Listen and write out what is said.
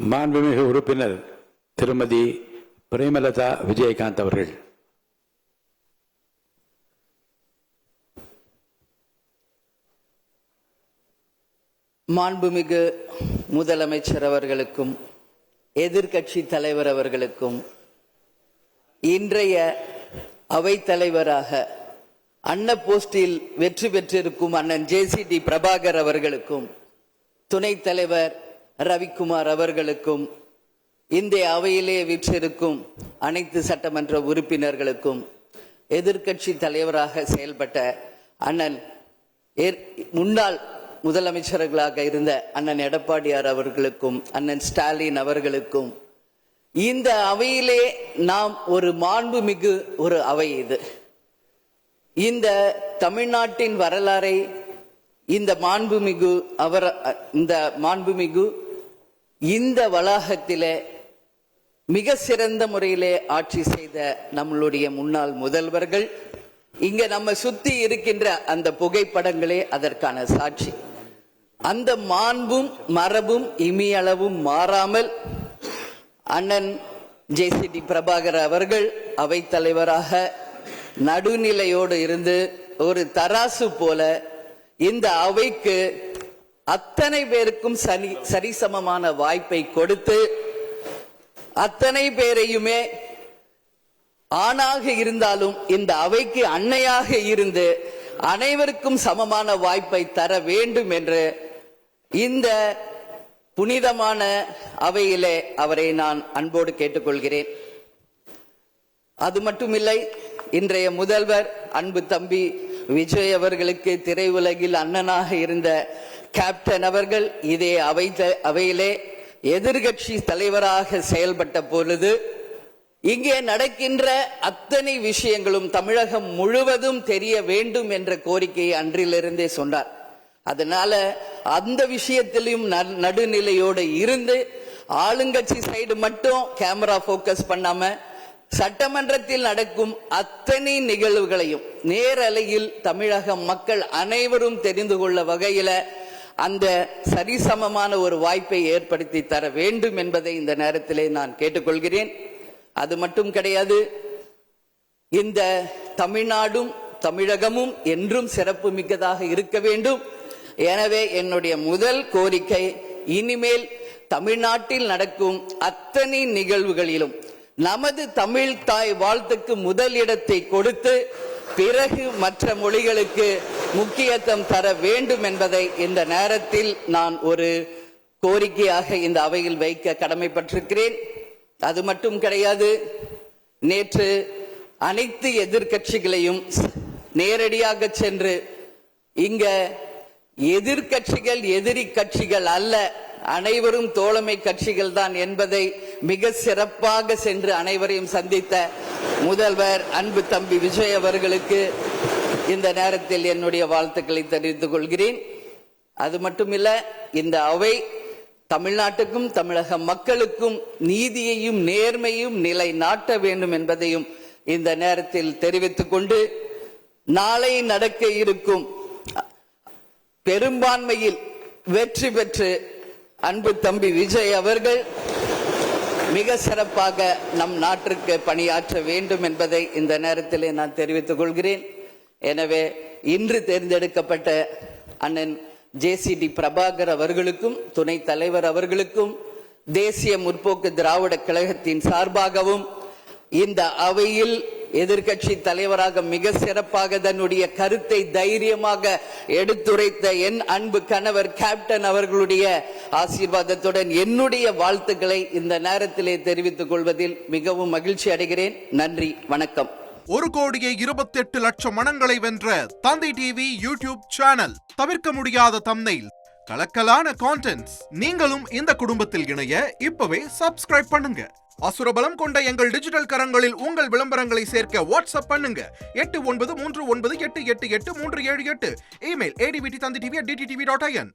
மாண்புமிகு உறுப்பினர் திருமதி பிரேமலதா விஜயகாந்த் அவர்கள். மாண்புமிகு முதலமைச்சர் அவர்களுக்கும் எதிர்க்கட்சி தலைவர் அவர்களுக்கும் இன்றைய அவைத் தலைவராக அன்ன போஸ்டில் வெற்றி பெற்றிருக்கும் அண்ணன் JCD பிரபாகர் அவர்களுக்கும் துணைத் தலைவர் ரவிக்குமார் அவர்களுக்கும் இந்த அவையிலே வீற்றிருக்கும் அனைத்து சட்டமன்ற உறுப்பினர்களுக்கும் எதிர்க்கட்சி தலைவராக செயல்பட்ட அண்ணன் முன்னாள் முதலமைச்சர்களாக இருந்த அண்ணன் எடப்பாடியார் அவர்களுக்கும் அண்ணன் ஸ்டாலின் அவர்களுக்கும் இந்த அவையிலே நாம் ஒரு மாண்புமிகு ஒரு அவை இது. இந்த தமிழ்நாட்டின் வரலாறை இந்த மாண்புமிகு இந்த வளாகத்திலே மிக சிறந்த முறையிலே ஆட்சி செய்த நம்மளுடைய முன்னாள் முதல்வர்கள் இங்க நம்ம சுத்தி இருக்கின்ற அந்த புகைப்படங்களே அதற்கான சாட்சி. அந்த மாண்பும் மரபும் இமியளவும் மாறாமல் அண்ணன் JCD பிரபாகர் அவர்கள் அவைத் தலைவராக நடுநிலையோடு இருந்து ஒரு தராசு போல இந்த அவைக்கு அத்தனை பேருக்கும் சரிசமமான வாய்ப்பை கொடுத்து அத்தனை பேரையுமே ஆணாக இருந்தாலும் இந்த அவைக்கு அன்னையாக இருந்து அனைவருக்கும் சமமான வாய்ப்பை தர வேண்டும் என்று இந்த புனிதமான அவையிலே அவரை நான் அன்போடு கேட்டுக்கொள்கிறேன். அது மட்டுமில்லை, இன்றைய முதல்வர் அன்பு தம்பி விஜய் அவர்களுக்கு திரையுலகில் அண்ணனாக இருந்த கேப்டன் அவர்கள் இதே அவையிலே எதிர்கட்சி தலைவராக செயல்பட்ட பொழுது இங்கே நடக்கின்ற அத்தனை விஷயங்களும் தமிழகம் முழுவதும் தெரிய வேண்டும் என்ற கோரிக்கையை அன்றிலிருந்தே சொன்னார். அதனால அந்த விஷயத்திலும் நடுநிலையோடு இருந்து ஆளுங்கட்சி சைடு மட்டும் கேமரா போக்கஸ் பண்ணாம சட்டமன்றத்தில் நடக்கும் அத்தனை நிகழ்வுகளையும் நேரலையில் தமிழக மக்கள் அனைவரும் தெரிந்து கொள்ள வகையில அந்த சரிசமமான ஒரு வாய்ப்பை ஏற்படுத்தி தர வேண்டும் என்பதை இந்த நேரத்திலே நான் கேட்டுக்கொள்கிறேன். அது மட்டும் கிடையாது, இந்த தமிழ்நாடும் தமிழகமும் என்றும் சிறப்பு மிக்கதாக இருக்க வேண்டும். எனவே என்னுடைய முதல் கோரிக்கை, இனிமேல் தமிழ்நாட்டில் நடக்கும் அத்தனை நிகழ்வுகளிலும் நமது தமிழ் தாய் வாழ்த்துக்கு முதல் இடத்தை கொடுத்து பிறகு மற்ற மொழிகளுக்கு முக்கியத்துவம் தர வேண்டும் என்பதை இந்த நேரத்தில் நான் ஒரு கோரிக்கையாக இந்த அவையில் வைக்க கடமைப்பட்டிருக்கிறேன். அது மட்டும் கிடையாது, நேற்று அனைத்து எதிர்கட்சிகளையும் நேரடியாக சென்று இங்க எதிர்கட்சிகள் எதிரி கட்சிகள் அல்ல, அனைவரும் தோழமை கட்சிகள் தான் என்பதை மிக சிறப்பாக சென்று அனைவரையும் சந்தித்த முதல்வர் அன்பு தம்பி விஜய் அவர்களுக்கு இந்த நேரத்தில் என்னுடைய வாழ்த்துக்களை தெரிவித்துக் கொள்கிறேன். அது மட்டுமில்ல, இந்த அவை தமிழ்நாட்டுக்கும் தமிழக மக்களுக்கும் நீதியையும் நேர்மையும் நிலைநாட்ட வேண்டும் என்பதையும் இந்த நேரத்தில் தெரிவித்துக் கொண்டு, நாளை நடக்க இருக்கும் பெரும்பான்மையில் வெற்றி பெற்று அன்பு தம்பி விஜய் அவர்கள் மிக சிறப்பாக நம் நாட்டிற்கு பணியாற்ற வேண்டும் என்பதை இந்த நேரத்திலே நான் தெரிவித்துக் கொள்கிறேன். எனவே இன்று தேர்ந்தெடுக்கப்பட்ட அண்ணன் JCD பிரபாகர் அவர்களுக்கும் துணைத் தலைவர் அவர்களுக்கும் தேசிய முற்போக்கு திராவிட கழகத்தின் சார்பாகவும் இந்த அவையில் எதிர்கட்சி தலைவராக மிக சிறப்பாக தன்னுடைய கருத்தை தைரியமாக எடுத்துரைத்த என் அன்பு கணவர் கேப்டன் அவர்களுடைய ஆசீர்வாதத்துடன் என்னுடைய வாழ்த்துக்களை இந்த நேரத்திலே தெரிவித்துக் கொள்வதில் மிகவும் மகிழ்ச்சி அடைகிறேன். நன்றி, வணக்கம். 1,28,00,000 மனங்களை வென்ற தந்தை டிவி யூடியூப் சேனல். தவிர்க்க முடியாத தம்ப்நெயில், கலக்கலான கான்டென்ட்ஸ். நீங்களும் இந்த குடும்பத்தில் இணைய இப்பவே சப்ஸ்கிரைப் பண்ணுங்க. அசுரபலம் கொண்ட எங்கள் டிஜிட்டல் கரங்களில் உங்கள் விளம்பரங்களை சேர்க்க வாட்ஸ்அப் பண்ணுங்க. 8939888838. Email advttv@dttv.in.